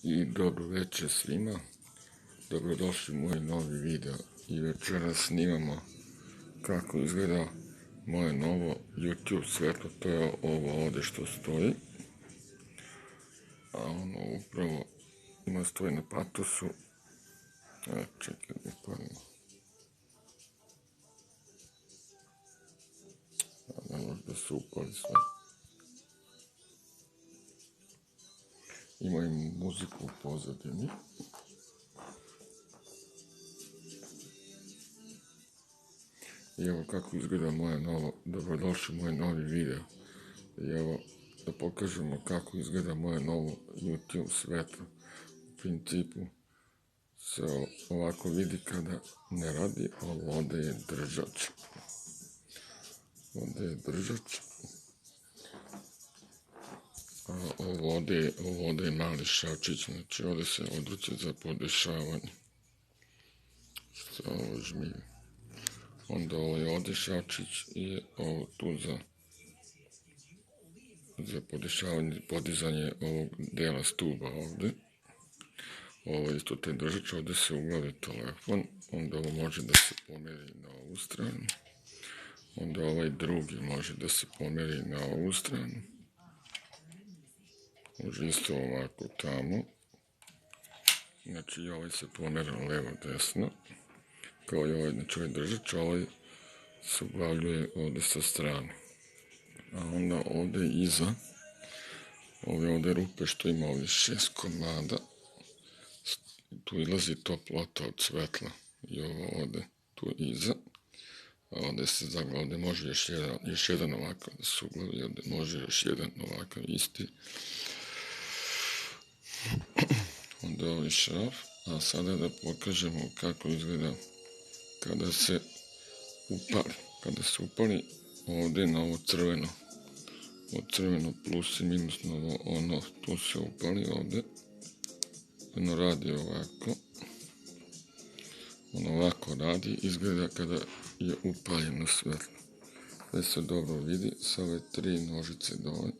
I dobro večer svima, dobrodošli u moj novi video i večeras snimamo kako izgleda moje novo YouTube svetlo, to je ovo ovdje što stoji, a ono upravo ima stoji na patosu, čekaj da padne, ne može da se upali sve. Ima i muziku u pozadini. I evo kako izgleda moje novo, dobrodošli u moj novi video. I evo da pokažemo kako izgleda moje novo YouTube svetlo. U principu se ovako vidi kada ne radi, ovo ovdje je držač. Ovdje je držač. A ovo ovdje je mali šavčić, znači ovdje se odruče za podešavanje. Što je ovo žmilje. Onda ovo je ovdje šavčić i ovo tu za podešavanje, podizanje ovog dela stuba ovdje. Ovo je isto te držač, ovdje se uglavi telefon, onda ovo može da se pomeri na ovu stranu. Onda ovaj drugi može da se pomeri na ovu stranu. Može isto ovako tamo. Znači ovaj se pomera levo desno. Kao i ovaj, znači ovaj držač, ovaj se uglavljuje ovdje sa strane. A onda ovdje iza, ove ovdje rupe što ima ovdje 6 komada, tu ilazi toplota od svetla. I ovo ovdje tu iza. A ovdje se zaglavi, ovdje može još jedan ovakav da se uglavi, ovdje može još jedan ovakav isti. Onda ovaj šraf, a sada da pokažemo kako izgleda kada se upali. Kada se upali ovdje na ovo crveno, plus i minus na ovo, ono, tu se upali ovdje, ono radi ovako, ono ovako radi, izgleda kada je upaljeno svetlo. Sve se dobro vidi sa ove 3 nožice dole.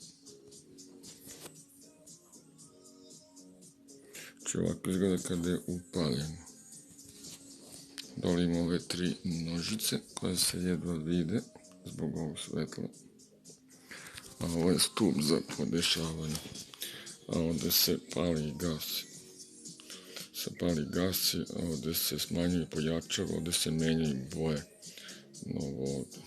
Znači ovako izgleda kada je upaljeno. Dole ima ove 3 nožice koje se jedva vide zbog ovog svetla. A ovo je stup za podešavanje. A ovdje se pali i gasi. Ovdje se smanjuje i pojačava, ovdje se menjaju boje. Novo ovdje.